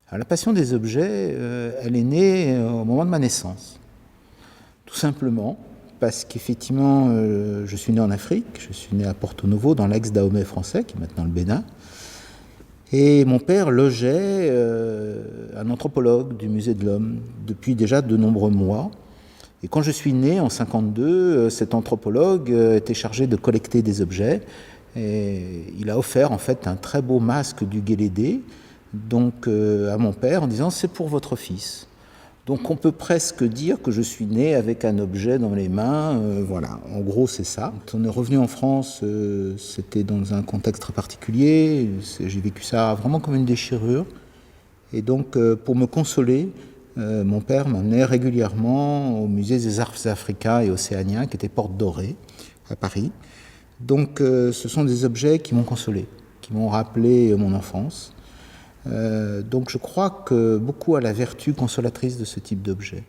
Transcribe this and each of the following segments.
Alors, la passion des objets, elle est née au moment de ma naissance. Tout simplement parce qu'effectivement, je suis né en Afrique, je suis né à Porto Novo, dans l'ex-Dahomey français, qui est maintenant le Bénin. Et mon père logeait un anthropologue du Musée de l'Homme depuis déjà de nombreux mois. Et quand je suis né, en 1952, cet anthropologue était chargé de collecter des objets. Et il a offert en fait un très beau masque du Guélédé donc, à mon père en disant « c'est pour votre fils ». Donc on peut presque dire que je suis né avec un objet dans les mains, voilà, en gros c'est ça. Quand on est revenu en France, c'était dans un contexte très particulier, j'ai vécu ça vraiment comme une déchirure. Et donc pour me consoler, mon père m'emmenait régulièrement au musée des arts africains et océaniens qui était Porte Dorée à Paris. Donc ce sont des objets qui m'ont consolé, qui m'ont rappelé mon enfance. Donc je crois que beaucoup à la vertu consolatrice de ce type d'objet.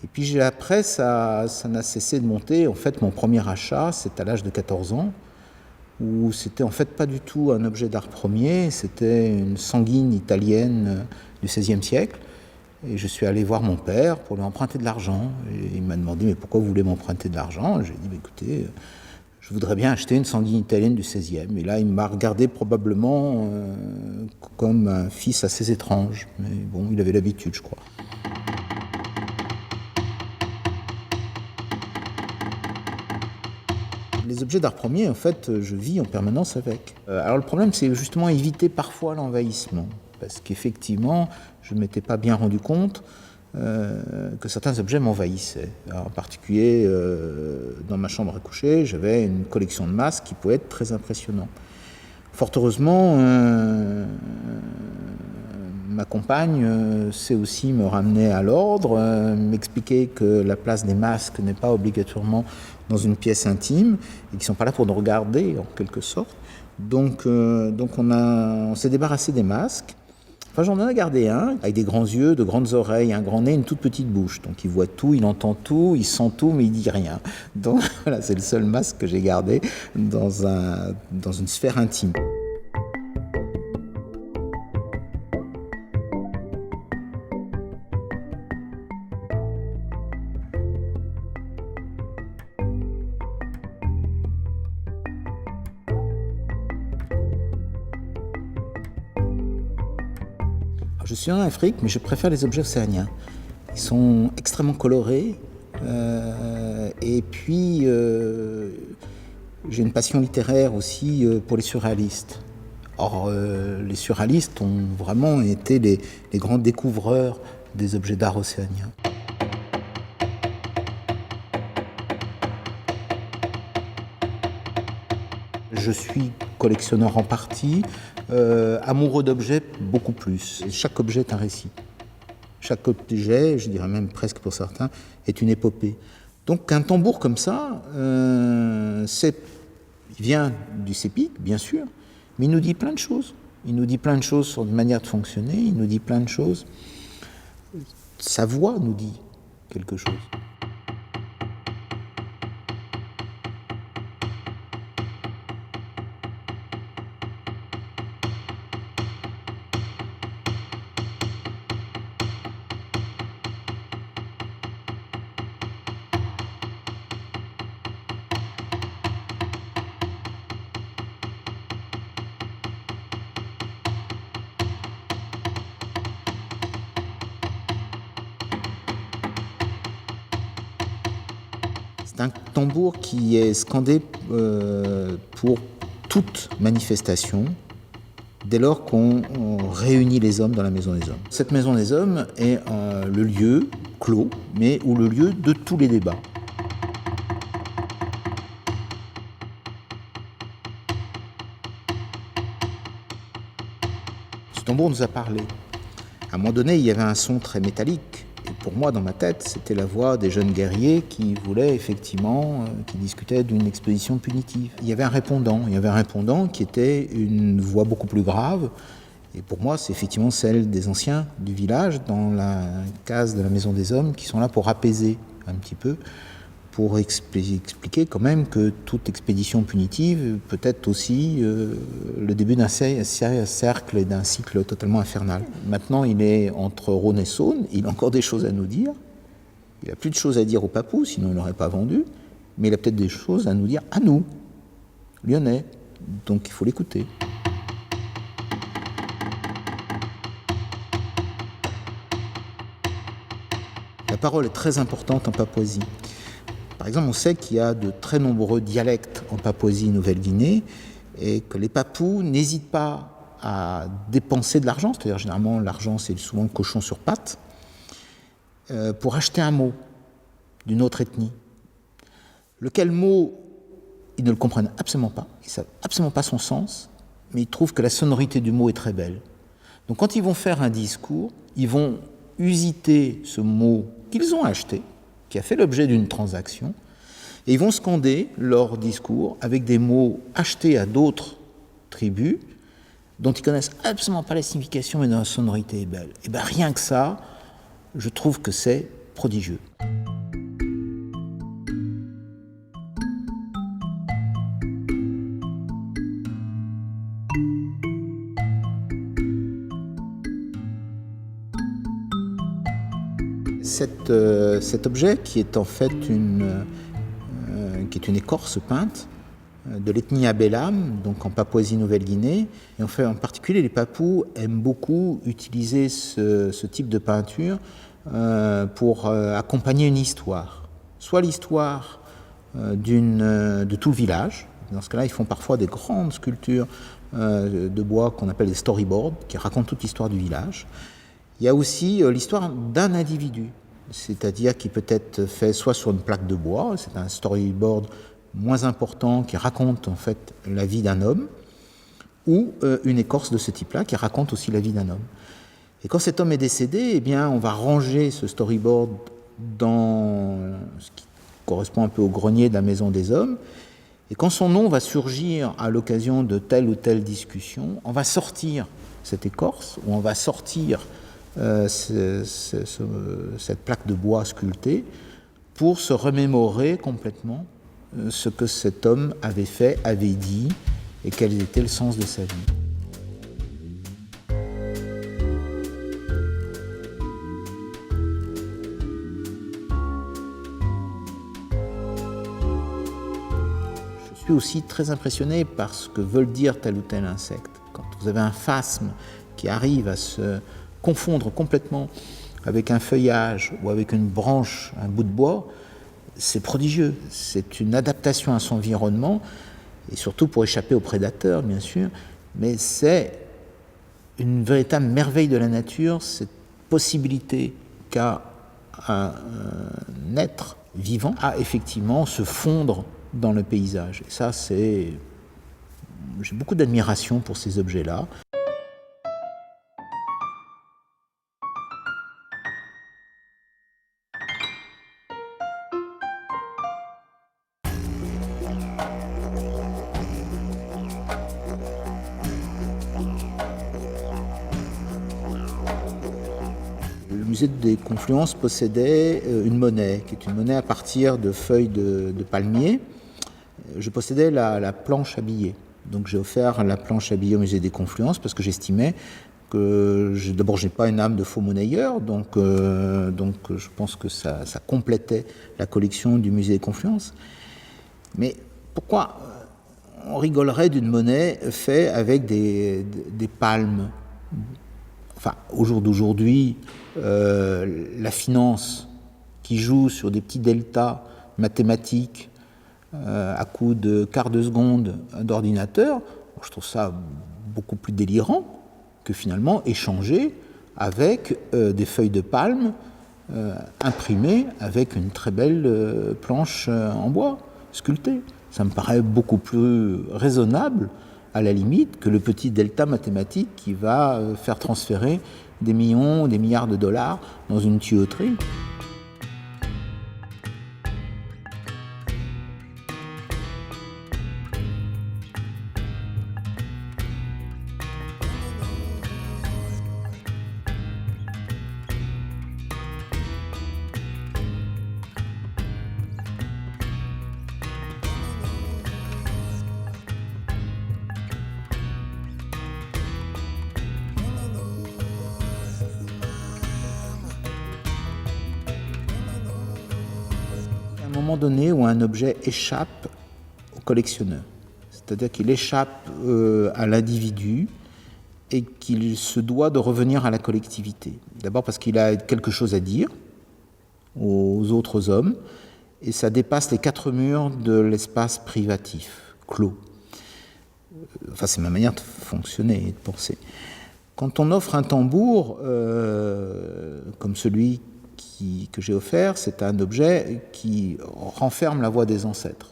Et puis après, ça n'a cessé de monter. En fait, mon premier achat, c'est à l'âge de 14 ans, où c'était en fait pas du tout un objet d'art premier, c'était une sanguine italienne du XVIe siècle. Et je suis allé voir mon père pour lui emprunter de l'argent. Et il m'a demandé « mais pourquoi vous voulez m'emprunter de l'argent ?» J'ai dit « écoutez, je voudrais bien acheter une sanguine italienne du XVIe. » Et là, il m'a regardé probablement comme un fils assez étrange. Mais bon, il avait l'habitude, je crois. Les objets d'art premier, en fait, je vis en permanence avec. Alors le problème, c'est justement éviter parfois l'envahissement. Parce qu'effectivement, je ne m'étais pas bien rendu compte que certains objets m'envahissaient. Alors, en particulier, dans ma chambre à coucher, j'avais une collection de masques qui pouvait être très impressionnante. Fort heureusement, ma compagne sait aussi me ramener à l'ordre, m'expliquer que la place des masques n'est pas obligatoirement dans une pièce intime et qu'ils ne sont pas là pour nous regarder, en quelque sorte. Donc on s'est débarrassé des masques. Enfin, j'en ai gardé un, avec des grands yeux, de grandes oreilles, un grand nez, une toute petite bouche. Donc il voit tout, il entend tout, il sent tout, mais il dit rien. Donc voilà, c'est le seul masque que j'ai gardé dans une sphère intime. Je suis en Afrique, mais je préfère les objets océaniens. Ils sont extrêmement colorés. Et puis, j'ai une passion littéraire aussi pour les surréalistes. Or, les surréalistes ont vraiment été les grands découvreurs des objets d'art océaniens. Je suis collectionneur en partie, amoureux d'objets beaucoup plus. Chaque objet est un récit. Chaque objet, je dirais même presque pour certains, est une épopée. Donc un tambour comme ça, il vient du sépic, bien sûr, mais il nous dit plein de choses. Il nous dit plein de choses sur une manière de fonctionner, il nous dit plein de choses. Sa voix nous dit quelque chose. C'est un tambour qui est scandé pour toute manifestation dès lors qu'on réunit les hommes dans la Maison des Hommes. Cette Maison des Hommes est le lieu clos, mais ou le lieu de tous les débats. Ce tambour nous a parlé. À un moment donné, il y avait un son très métallique. Et pour moi, dans ma tête, c'était la voix des jeunes guerriers qui voulaient effectivement, qui discutaient d'une exposition punitive. Il y avait un répondant qui était une voix beaucoup plus grave. Et pour moi, c'est effectivement celle des anciens du village, dans la case de la Maison des Hommes, qui sont là pour apaiser un petit peu, pour expliquer quand même que toute expédition punitive peut être aussi le début d'un cercle et d'un cycle totalement infernal. Maintenant, il est entre Rhône et Saône, il a encore des choses à nous dire. Il n'a plus de choses à dire aux Papous, sinon il n'aurait pas vendu, mais il a peut-être des choses à nous dire à nous, Lyonnais. Donc il faut l'écouter. La parole est très importante en Papouasie. Par exemple, on sait qu'il y a de très nombreux dialectes en Papouasie-Nouvelle-Guinée et que les Papous n'hésitent pas à dépenser de l'argent, c'est-à-dire généralement l'argent c'est souvent le cochon sur pattes, pour acheter un mot d'une autre ethnie. Lequel mot, ils ne le comprennent absolument pas, ils ne savent absolument pas son sens, mais ils trouvent que la sonorité du mot est très belle. Donc quand ils vont faire un discours, ils vont usiter ce mot qu'ils ont acheté, qui a fait l'objet d'une transaction, et ils vont scander leur discours avec des mots achetés à d'autres tribus dont ils connaissent absolument pas la signification mais dont la sonorité est belle. Et bien rien que ça, je trouve que c'est prodigieux. Cet objet qui est en fait une écorce peinte de l'ethnie Abelam, donc en Papouasie-Nouvelle-Guinée. Et en particulier, les Papous aiment beaucoup utiliser ce type de peinture pour accompagner une histoire. Soit l'histoire de tout le village. Dans ce cas-là, ils font parfois des grandes sculptures de bois qu'on appelle des storyboards, qui racontent toute l'histoire du village. Il y a aussi l'histoire d'un individu, c'est-à-dire qui peut être fait soit sur une plaque de bois, c'est un storyboard moins important qui raconte en fait la vie d'un homme, ou une écorce de ce type-là qui raconte aussi la vie d'un homme. Et quand cet homme est décédé, eh bien, on va ranger ce storyboard dans ce qui correspond un peu au grenier de la maison des hommes. Et quand son nom va surgir à l'occasion de telle ou telle discussion, on va sortir cette écorce, ou on va sortir cette plaque de bois sculptée pour se remémorer complètement ce que cet homme avait fait, avait dit et quel était le sens de sa vie. Je suis aussi très impressionné par ce que veut dire tel ou tel insecte. Quand vous avez un phasme qui arrive à se confondre complètement avec un feuillage ou avec une branche, un bout de bois, c'est prodigieux. C'est une adaptation à son environnement, et surtout pour échapper aux prédateurs, bien sûr, mais c'est une véritable merveille de la nature, cette possibilité qu'a un être vivant à effectivement se fondre dans le paysage. Et ça, j'ai beaucoup d'admiration pour ces objets-là. Le musée des Confluences possédait une monnaie, qui est une monnaie à partir de feuilles de palmier. Je possédais la planche à billets. Donc j'ai offert la planche à billets au musée des Confluences parce que j'estimais que, d'abord, je n'ai pas une âme de faux monnayeur, donc je pense que ça complétait la collection du musée des Confluences. Mais pourquoi on rigolerait d'une monnaie faite avec des palmes? Enfin, au jour d'aujourd'hui, la finance qui joue sur des petits deltas mathématiques à coup de quart de seconde d'ordinateur, je trouve ça beaucoup plus délirant que finalement échanger avec des feuilles de palme imprimées avec une très belle planche en bois sculptée. Ça me paraît beaucoup plus raisonnable, à la limite, que le petit delta mathématique qui va faire transférer des millions, des milliards de dollars dans une tuyauterie. moment donné où un objet échappe au collectionneur. C'est-à-dire qu'il échappe à l'individu et qu'il se doit de revenir à la collectivité. D'abord parce qu'il a quelque chose à dire aux autres hommes, et ça dépasse les 4 murs de l'espace privatif, clos. Enfin, c'est ma manière de fonctionner et de penser. Quand on offre un tambour, comme celui que j'ai offert, c'est un objet qui renferme la voix des ancêtres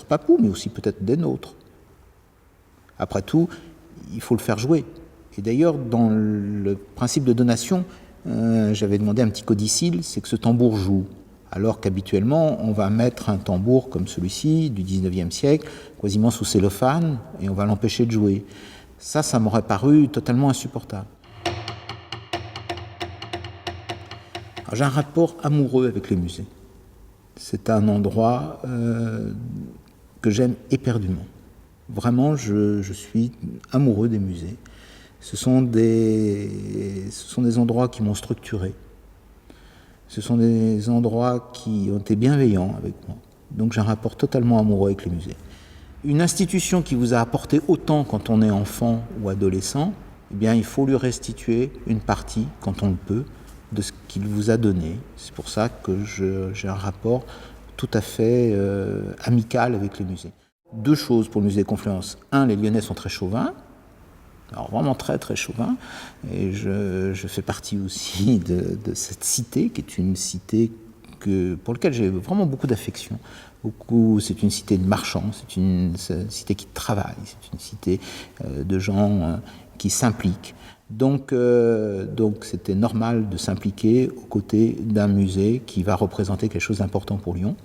papous, mais aussi peut-être des nôtres. Après tout, il faut le faire jouer. Et d'ailleurs, dans le principe de donation, j'avais demandé un petit codicile, c'est que ce tambour joue. Alors qu'habituellement, on va mettre un tambour comme celui-ci, du 19e siècle, quasiment sous cellophane, et on va l'empêcher de jouer. Ça m'aurait paru totalement insupportable. Alors, j'ai un rapport amoureux avec les musées. C'est un endroit que j'aime éperdument. Vraiment, je suis amoureux des musées. Ce sont des endroits qui m'ont structuré. Ce sont des endroits qui ont été bienveillants avec moi. Donc j'ai un rapport totalement amoureux avec les musées. Une institution qui vous a apporté autant quand on est enfant ou adolescent, eh bien il faut lui restituer une partie, quand on le peut, de ce qu'il vous a donné. C'est pour ça que j'ai un rapport tout à fait amical avec les musées. 2 choses pour le musée Confluence. 1, les Lyonnais sont très chauvins. Alors vraiment très très chauvin, et je fais partie aussi de cette cité, qui est une cité pour laquelle j'ai vraiment beaucoup d'affection. C'est une cité de marchands, c'est une cité qui travaille, c'est une cité de gens qui s'impliquent. Donc c'était normal de s'impliquer aux côtés d'un musée qui va représenter quelque chose d'important pour Lyon.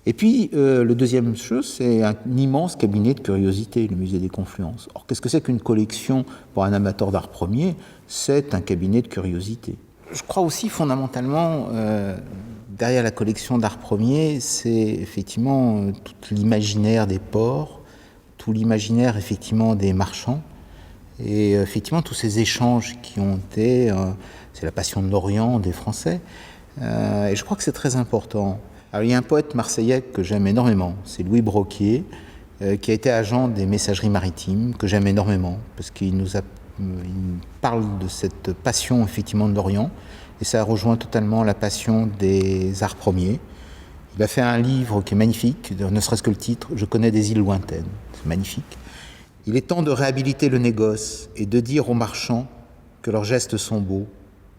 Et puis, le deuxième chose, c'est un immense cabinet de curiosité, le musée des Confluences. Or, qu'est-ce que c'est qu'une collection pour un amateur d'art premier ? C'est un cabinet de curiosité. Je crois aussi fondamentalement, derrière la collection d'art premier, c'est effectivement tout l'imaginaire des ports, tout l'imaginaire effectivement des marchands, et effectivement tous ces échanges qui ont été, c'est la passion de l'Orient des Français, et je crois que c'est très important. Alors, il y a un poète marseillais que j'aime énormément, c'est Louis Broquier, qui a été agent des messageries maritimes, que j'aime énormément, parce qu'il nous parle de cette passion effectivement de l'Orient, et ça rejoint totalement la passion des arts premiers. Il a fait un livre qui est magnifique, ne serait-ce que le titre, « Je connais des îles lointaines », c'est magnifique. Il est temps de réhabiliter le négoce et de dire aux marchands que leurs gestes sont beaux,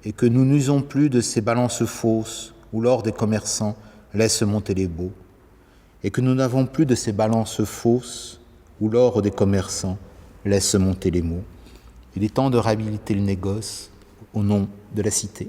et que nous n'usons plus de ces balances fausses où l'or des commerçants laisse monter les baux, et que nous n'avons plus de ces balances fausses où l'or des commerçants laisse monter les mots. Il est temps de réhabiliter le négoce au nom de la cité.